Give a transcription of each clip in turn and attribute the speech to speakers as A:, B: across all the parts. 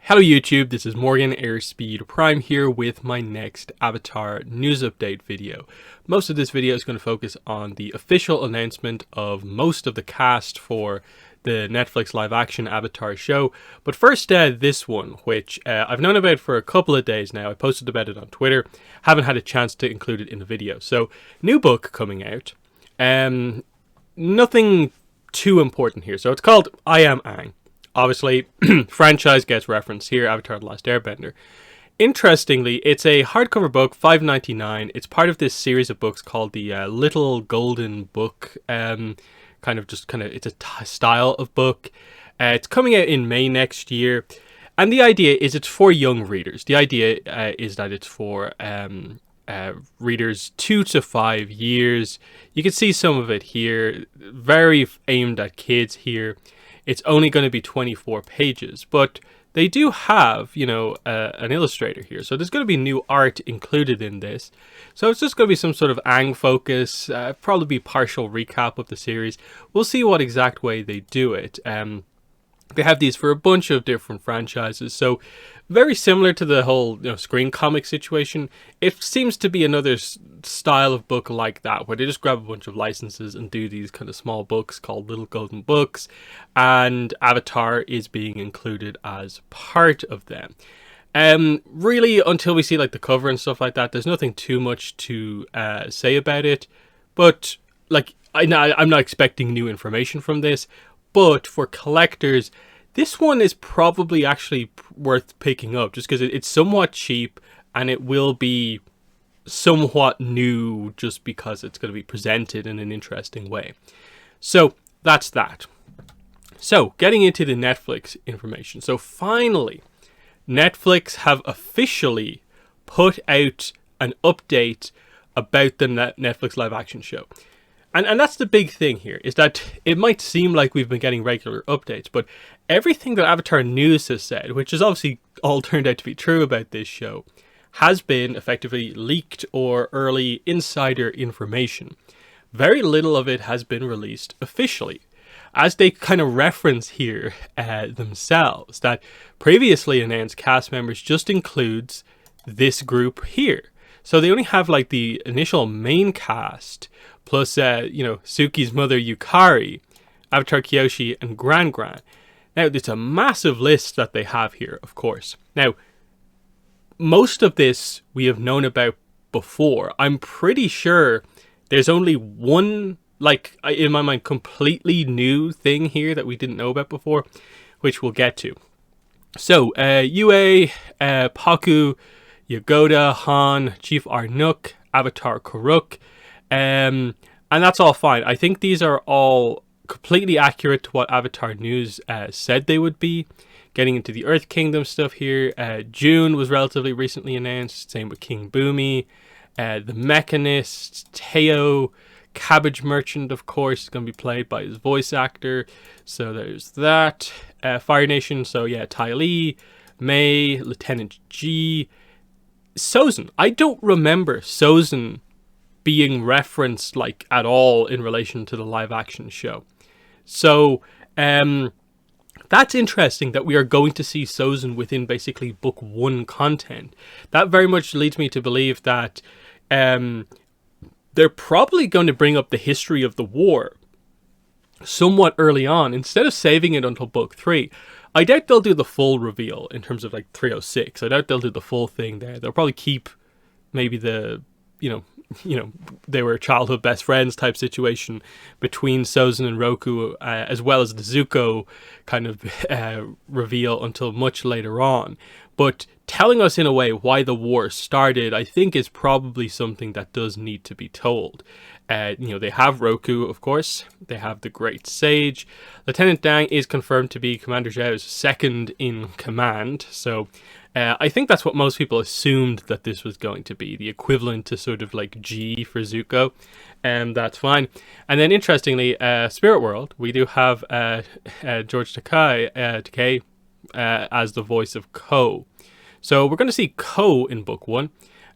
A: Hello YouTube, this is Morgan Airspeed Prime here with my next Avatar news update video. Most of this video is going to focus on the official announcement of most of the cast for the Netflix live action Avatar show. But first, this one, which I've known about for a couple of days now. I posted about it on Twitter, haven't had a chance to include it in the video. So, new book coming out. Nothing too important here. So it's called I Am Aang. Obviously, franchise gets referenced here, Avatar: The Last Airbender. Interestingly, it's a hardcover book, $5.99. It's part of this series of books called the Little Golden Book. It's a style of book. It's coming out in May next year. And the idea is it's for young readers. The idea is that it's for readers 2 to 5 years. You can see some of it here. Very aimed at kids here. It's only going to be 24 pages, but they do have, an illustrator here. So there's going to be new art included in this. So it's just going to be some sort of Aang focus, probably be partial recap of the series. We'll see what exact way they do it. They have these for a bunch of different franchises. So very similar to the whole screen comic situation. It seems to be another style of book like that, where they just grab a bunch of licenses and do these kind of small books called Little Golden Books, and Avatar is being included as part of them. Really, until we see like the cover and stuff like that, there's nothing too much to say about it. But like, I'm not expecting new information from this. But for collectors, this one is probably actually worth picking up just because it's somewhat cheap and it will be somewhat new just because it's going to be presented in an interesting way. So that's that. So getting into the Netflix information. So finally, Netflix have officially put out an update about the Netflix live action show. And that's the big thing here, is that it might seem like we've been getting regular updates, but everything that Avatar News has said, which has obviously all turned out to be true about this show, has been effectively leaked or early insider information. Very little of it has been released officially, as they kind of reference here themselves, that previously announced cast members just includes this group here. So they only have like the initial main cast, plus, Suki's mother, Yukari, Avatar Kyoshi, and Gran Gran. Now, it's a massive list that they have here, of course. Now, most of this we have known about before. I'm pretty sure there's only one, in my mind, completely new thing here that we didn't know about before, which we'll get to. So, Yue, Paku, Yagoda, Han, Chief Arnook, Avatar Karuk, and that's all fine. I think these are all completely accurate to what Avatar News said they would be. Getting into the Earth Kingdom stuff here, June was relatively recently announced, same with King Boomi, the Mechanist, Teo, Cabbage Merchant, of course, is going to be played by his voice actor, so there's that. Fire Nation, so yeah, Ty Lee, May, Lieutenant G, Sozin. I don't remember Sozin being referenced at all in relation to the live action show. So that's interesting that we are going to see Sozin within basically book 1 content. That very much leads me to believe that they're probably going to bring up the history of the war somewhat early on instead of saving it until book 3. I doubt they'll do the full reveal in terms of 306. I doubt they'll do the full thing there. They'll probably keep maybe the they were childhood best friends type situation between Sozin and Roku, as well as the Zuko kind of reveal until much later on. But telling us in a way why the war started, I think, is probably something that does need to be told. They have Roku, of course. They have the Great Sage. Lieutenant Dang is confirmed to be Commander Zhao's second in command. So I think that's what most people assumed that this was going to be, the equivalent to sort of G for Zuko. And that's fine. And then interestingly, Spirit World, we do have George Takei as the voice of Ko. So we're going to see Ko in book 1.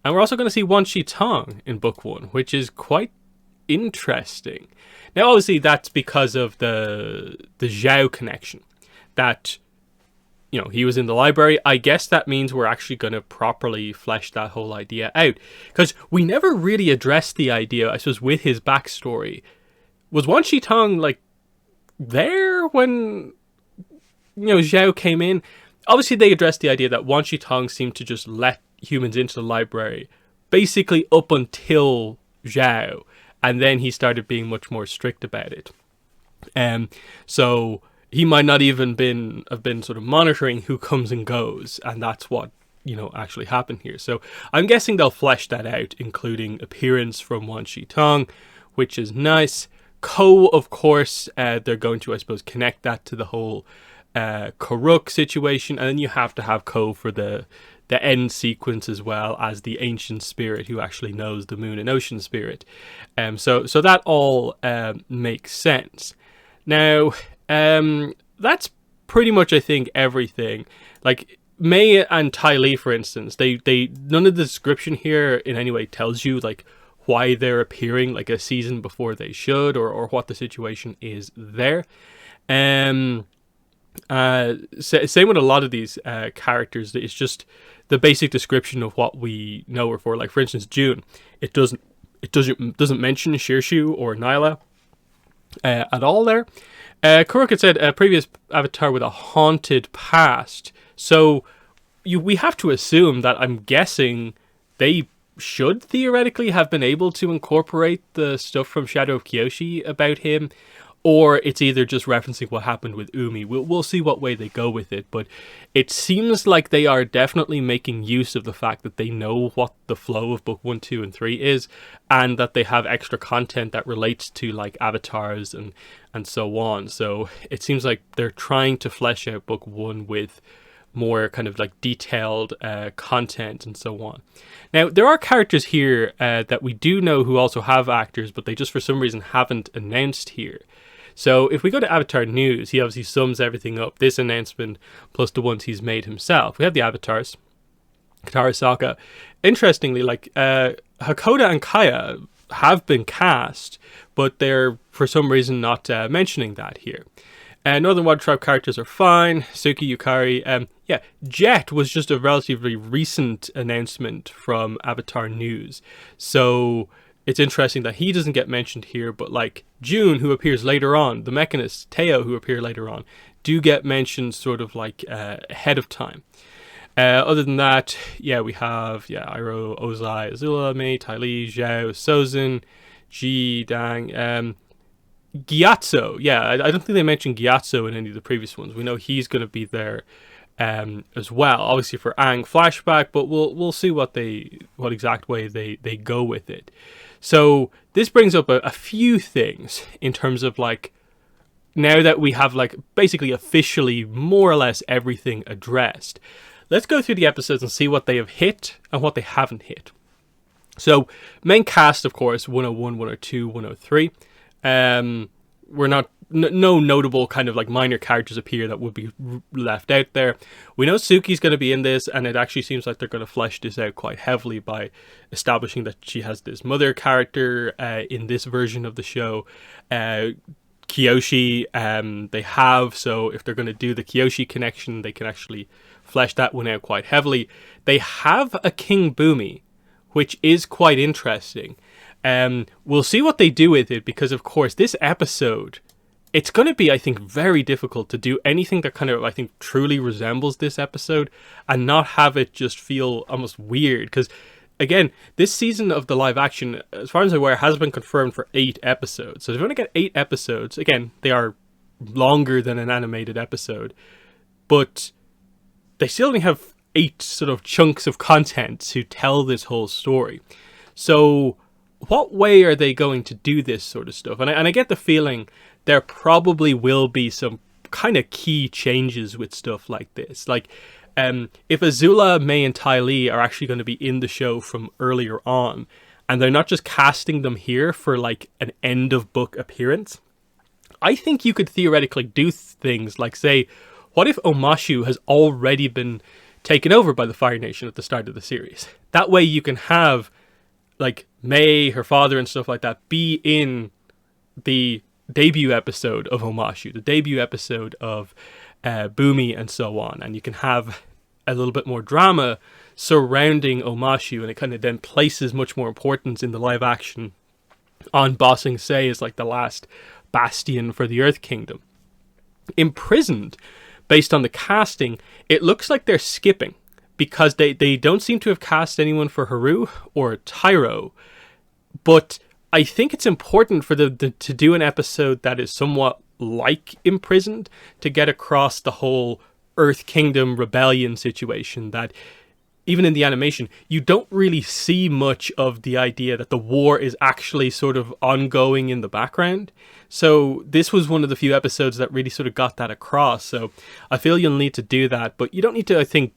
A: And we're also going to see Wan Shi Tong in book 1, which is quite interesting. Now, obviously, that's because of the Zhao connection. That he was in the library. I guess that means we're actually going to properly flesh that whole idea out. Because we never really addressed the idea, I suppose, with his backstory. Was Wan Shi Tong, like, there when, Zhao came in? Obviously, they addressed the idea that Wan Shi Tong seemed to just let humans into the library, basically up until Zhao. And then he started being much more strict about it. So he might not even have been sort of monitoring who comes and goes, and that's what actually happened here. So I'm guessing they'll flesh that out, including appearance from Wan Shi Tong, which is nice. Ko, of course, they're going to, I suppose, connect that to the whole Karuk situation, and then you have to have Ko for the end sequence as well as the ancient spirit who actually knows the moon and ocean spirit. So that all makes sense. Now, that's pretty much, I think, everything. Like Mei and Ty Lee, for instance, they none of the description here in any way tells you like why they're appearing like a season before they should, or what the situation is there. Same with a lot of these characters. It's just the basic description of what we know her for. Like, for instance, June. It doesn't mention Shirshu or Nyla at all there. Kuruk had said a previous avatar with a haunted past. So we have to assume that, I'm guessing, they should theoretically have been able to incorporate the stuff from Shadow of Kyoshi about him, or it's either just referencing what happened with Umi. We'll see what way they go with it, but it seems like they are definitely making use of the fact that they know what the flow of book 1, 2, and 3 is, and that they have extra content that relates to like avatars and so on. So it seems like they're trying to flesh out book 1 with more kind of like detailed content and so on. Now, there are characters here that we do know who also have actors, but they just for some reason haven't announced here. So if we go to Avatar News, he obviously sums everything up, this announcement plus the ones he's made himself. We have the avatars, Katara, Sokka. Interestingly, like Hakoda and Kaya have been cast, but they're for some reason not mentioning that here. Northern Water Tribe characters are fine. Suki, Yukari. Jet was just a relatively recent announcement from Avatar News. So it's interesting that he doesn't get mentioned here, but like June, who appears later on, the Mechanist, Teo, who appear later on, do get mentioned sort of like ahead of time. Other than that, we have Iroh, Ozai, Azula, Mei, Ty Lee, Zhao, Sozin, Ji, Dang, Gyatso. I don't think they mentioned Gyatso in any of the previous ones. We know he's going to be there as well, obviously for Aang flashback, but we'll see what exact way they go with it. So this brings up a few things in terms of like, now that we have like basically officially more or less everything addressed, let's go through the episodes and see what they have hit and what they haven't hit. So main cast, of course, 101, 102, 103. We're not no notable kind of like minor characters appear that would be left out there. We know Suki's going to be in this, and it actually seems like they're going to flesh this out quite heavily by establishing that she has this mother character in this version of the show. Kyoshi, they have, so if they're going to do the Kyoshi connection, they can actually flesh that one out quite heavily. They have a King Boomi, which is quite interesting. We'll see what they do with it, because of course this episode, it's going to be, I think, very difficult to do anything that kind of, I think, truly resembles this episode and not have it just feel almost weird. Because, again, this season of the live action, as far as I'm aware, has been confirmed for 8 episodes. So if you want to get 8 episodes, again, they are longer than an animated episode, but they still only have 8 sort of chunks of content to tell this whole story. So what way are they going to do this sort of stuff? And I get the feeling there probably will be some kind of key changes with stuff like this. Like, if Azula, Mei, and Ty Lee are actually going to be in the show from earlier on, and they're not just casting them here for like an end of book appearance, I think you could theoretically do things like, say, what if Omashu has already been taken over by the Fire Nation at the start of the series? That way you can have like Mei, her father, and stuff like that be in the debut episode of Omashu, the debut episode of Boomi and so on, and you can have a little bit more drama surrounding Omashu, and it kind of then places much more importance in the live action on Ba Sing Se as like the last bastion for the Earth Kingdom. Imprisoned, based on the casting, it looks like they're skipping, because they don't seem to have cast anyone for Haru or Tyro, but I think it's important for them to do an episode that is somewhat like Imprisoned, to get across the whole Earth Kingdom rebellion situation, that even in the animation, you don't really see much of the idea that the war is actually sort of ongoing in the background. So this was one of the few episodes that really sort of got that across. So I feel you'll need to do that, but you don't need to, I think,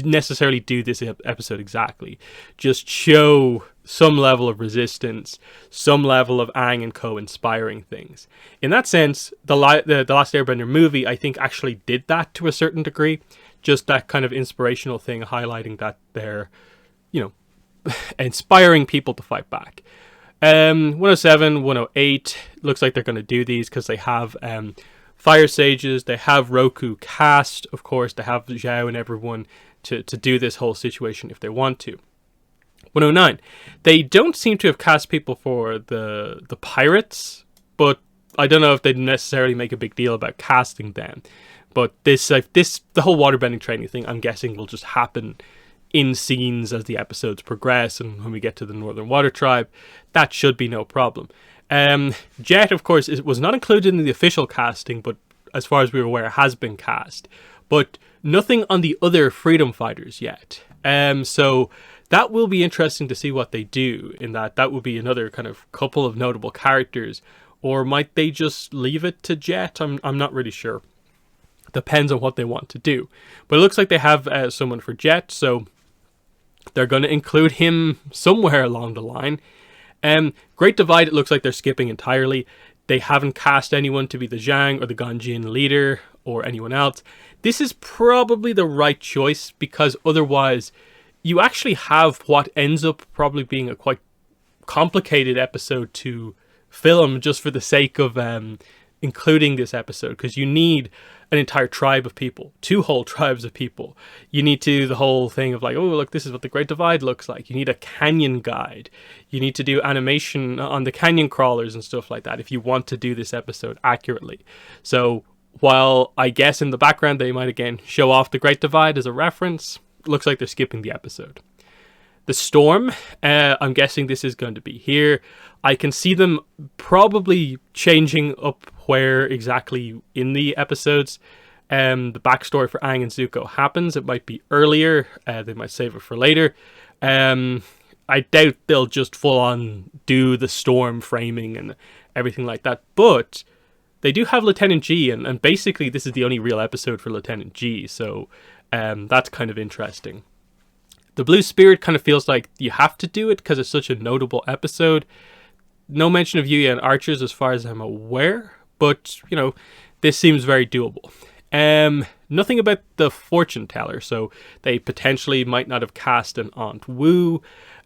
A: necessarily do this episode exactly. Just show some level of resistance, some level of Aang and co inspiring things. In that sense, the Last Airbender movie, I think, actually did that to a certain degree. Just that kind of inspirational thing, highlighting that they're, inspiring people to fight back. 107, 108, looks like they're going to do these because they have Fire Sages, they have Roku cast, of course, they have Zhao and everyone to do this whole situation if they want to. 109, they don't seem to have cast people for the pirates, but I don't know if they'd necessarily make a big deal about casting them. But the whole waterbending training thing, I'm guessing, will just happen in scenes as the episodes progress, and when we get to the Northern Water Tribe, that should be no problem. Jet, of course, was not included in the official casting, but as far as we're aware, has been cast. But nothing on the other freedom fighters yet. So that will be interesting to see what they do, in that will be another kind of couple of notable characters. Or might they just leave it to Jet? I'm not really sure. Depends on what they want to do. But it looks like they have someone for Jet, so they're going to include him somewhere along the line. Great Divide, it looks like they're skipping entirely. They haven't cast anyone to be the Zhang or the Ganjin leader or anyone else. This is probably the right choice, because otherwise you actually have what ends up probably being a quite complicated episode to film just for the sake of including this episode, because you need an entire tribe of people, 2 whole tribes of people. You need to do the whole thing of like, oh, look, this is what the Great Divide looks like. You need a canyon guide. You need to do animation on the canyon crawlers and stuff like that if you want to do this episode accurately. So while I guess in the background they might again show off the Great Divide as a reference, looks like they're skipping the episode. The Storm, I'm guessing this is going to be here. I can see them probably changing up where exactly in the episodes the backstory for Aang and Zuko happens. It might be earlier. They might save it for later. I doubt they'll just full on do the Storm framing and everything like that. But they do have Lieutenant G, and basically this is the only real episode for Lieutenant G. So that's kind of interesting. The Blue Spirit kind of feels like you have to do it because it's such a notable episode. No mention of Yuya and Archers as far as I'm aware, but, this seems very doable. Nothing about the Fortune Teller, so they potentially might not have cast an Aunt Wu.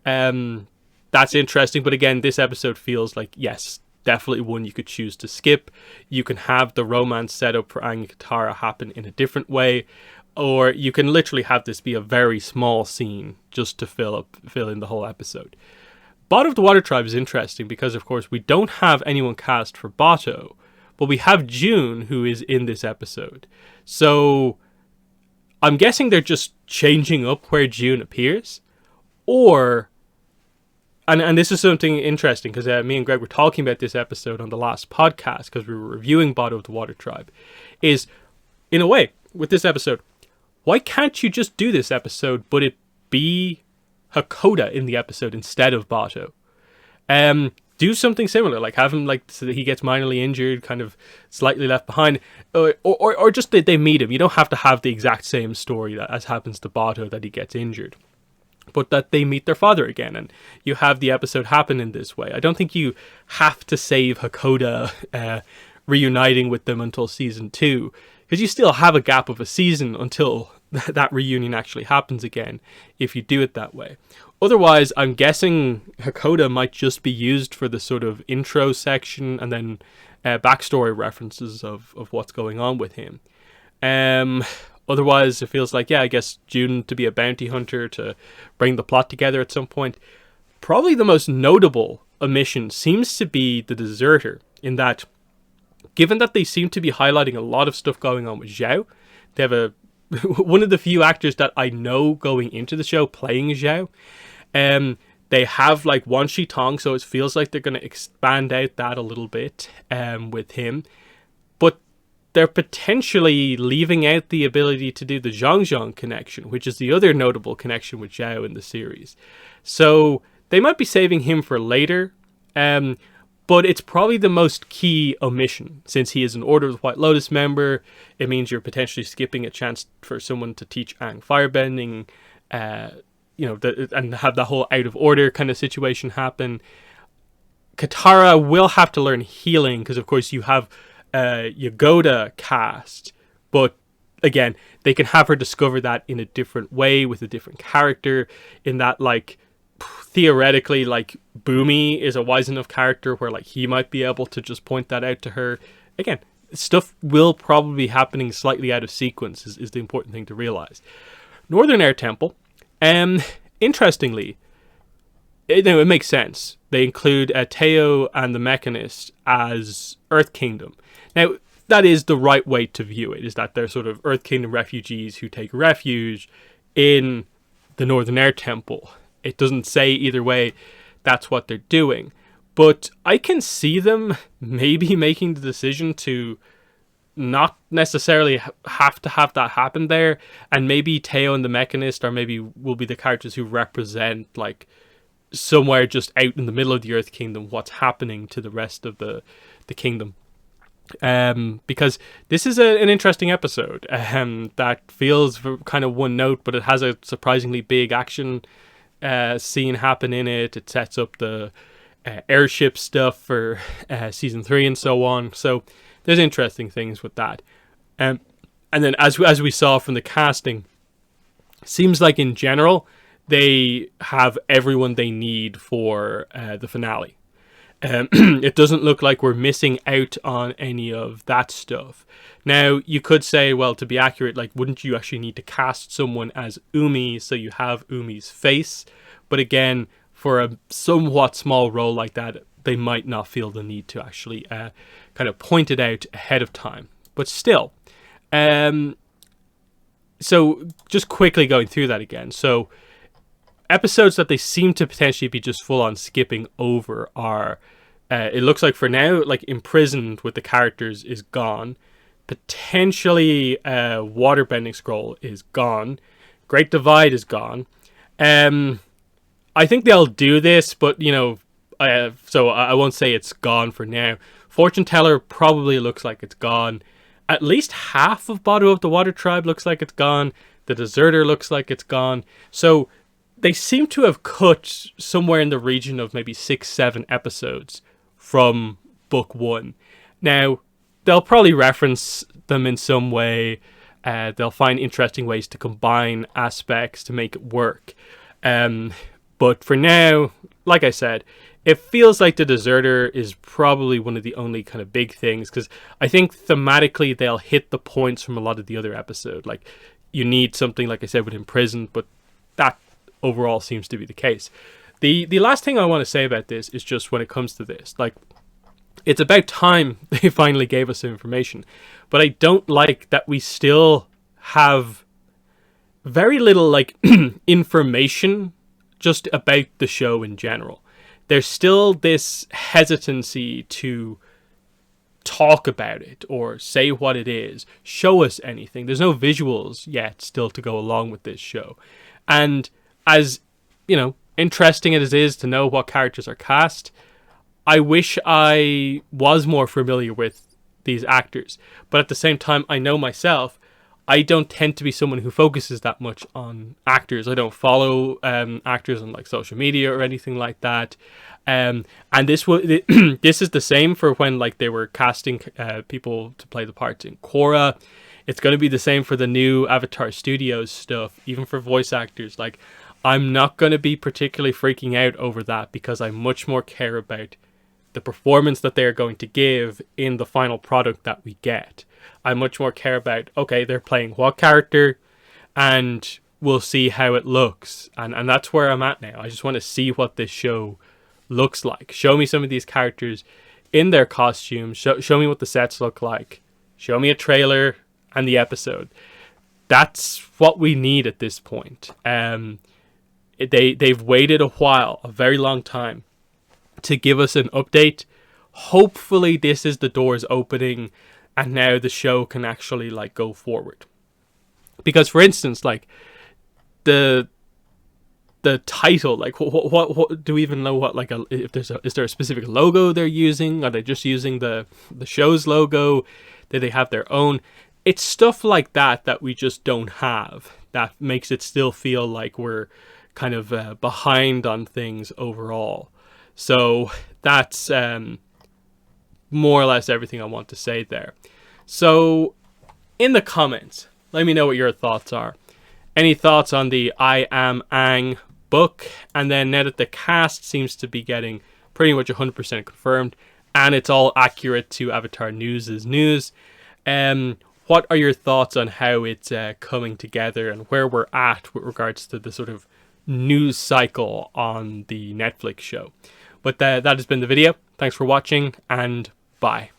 A: That's interesting, but again, this episode feels like, yes, definitely one you could choose to skip. You can have the romance setup for Aang and Katara happen in a different way, or you can literally have this be a very small scene just to fill in the whole episode. Bot of the Water Tribe is interesting because, of course, we don't have anyone cast for Bato, but we have June, who is in this episode. So I'm guessing they're just changing up where June appears, or... And this is something interesting, because me and Greg were talking about this episode on the last podcast, because we were reviewing Bottom of the Water Tribe, is, in a way, with this episode, why can't you just do this episode, but it be Hakoda in the episode instead of Bato? Do something similar, like have him, so that he gets minorly injured, kind of slightly left behind, or just that they meet him. You don't have to have the exact same story as happens to Bato, that he gets injured, but that they meet their father again, and you have the episode happen in this way. I don't think you have to save Hakoda reuniting with them until season 2, because you still have a gap of a season until that reunion actually happens again, if you do it that way. Otherwise, I'm guessing Hakoda might just be used for the sort of intro section, and then backstory references of what's going on with him. Otherwise, it feels like, yeah, I guess June to be a bounty hunter to bring the plot together at some point. Probably the most notable omission seems to be the deserter, in that, given that they seem to be highlighting a lot of stuff going on with Zhao, they have a one of the few actors that I know going into the show playing Zhao. They have like Wan Shi Tong, so it feels like they're going to expand out that a little bit with him. But they're potentially leaving out the ability to do the Zhang connection, which is the other notable connection with Zhao in the series. So they might be saving him for later, but it's probably the most key omission. Since he is an Order of the White Lotus member, it means you're potentially skipping a chance for someone to teach Aang firebending, and have the whole out of order kind of situation happen. Katara will have to learn healing, because of course you have Yagoda cast, but again, they can have her discover that in a different way with a different character, in that, like, theoretically, like, Boomi is a wise enough character where, like, he might be able to just point that out to her. Again, stuff will probably be happening slightly out of sequence is the important thing to realize. Northern Air Temple, interestingly, it makes sense. They include Teo and the Mechanist as Earth Kingdom. Now, that is the right way to view it, is that they're sort of Earth Kingdom refugees who take refuge in the Northern Air Temple. It doesn't say either way that's what they're doing. But I can see them maybe making the decision to not necessarily have to have that happen there. And maybe Teo and the Mechanist will be the characters who represent, like, somewhere just out in the middle of the Earth Kingdom, what's happening to the rest of the kingdom. Because this is an interesting episode that feels kind of one note, but it has a surprisingly big action scene happen in it. It sets up the airship stuff for season 3 and so on. So there's interesting things with that. And then as we saw from the casting, seems like in general they have everyone they need for the finale. It doesn't look like we're missing out on any of that stuff. Now, you could say, well, to be accurate, like, wouldn't you actually need to cast someone as Umi so you have Umi's face? But again, for a somewhat small role like that, they might not feel the need to actually kind of point it out ahead of time. But still, so just quickly going through that again. So episodes that they seem to potentially be just full on skipping over are, it looks like for now, like, Imprisoned with the characters is gone. Potentially Waterbending Scroll is gone. Great Divide is gone. I think they'll do this, but, so I won't say it's gone for now. Fortune Teller probably looks like it's gone. At least half of Bottom of the Water Tribe looks like it's gone. The Deserter looks like it's gone. So they seem to have cut somewhere in the region of maybe 6-7 episodes from book 1. Now, they'll probably reference them in some way. They'll find interesting ways to combine aspects to make it work. But for now, like I said, it feels like the Deserter is probably one of the only kind of big things, because I think thematically they'll hit the points from a lot of the other episodes. Like, you need something, like I said, with Imprisoned, but that overall seems to be the case. The last thing I want to say about this is just when it comes to this, like, it's about time they finally gave us some information, but I don't like that we still have very little, like, information just about the show in general. There's still this hesitancy to talk about it or say what it is, show us anything. There's no visuals yet still to go along with this show. And as, interesting as it is to know what characters are cast, I wish I was more familiar with these actors. But at the same time, I know myself, I don't tend to be someone who focuses that much on actors. I don't follow actors on, like, social media or anything like that. And this is the same for when, like, they were casting people to play the parts in Korra. It's going to be the same for the new Avatar Studios stuff, even for voice actors. Like, I'm not going to be particularly freaking out over that, because I much more care about the performance that they're going to give in the final product that we get. I much more care about, okay, they're playing what character, and we'll see how it looks. And that's where I'm at now. I just want to see what this show looks like. Show me some of these characters in their costumes. Show me what the sets look like. Show me a trailer and the episode. That's what we need at this point. They've waited a while, a very long time, to give us an update. Hopefully this is the doors opening and now the show can actually like go forward. Because for instance, like the title, like what do we even know what, like, if is there a specific logo they're using? Are they just using the show's logo? Do they have their own? It's stuff like that we just don't have, that makes it still feel like we're kind of behind on things overall. So that's more or less everything I want to say there. So in the comments, let me know what your thoughts are. Any thoughts on the I Am Aang book? And then now that the cast seems to be getting pretty much 100% confirmed, and it's all accurate to Avatar News' news, what are your thoughts on how it's coming together and where we're at with regards to the sort of news cycle on the Netflix show? But that has been the video. Thanks for watching, and bye.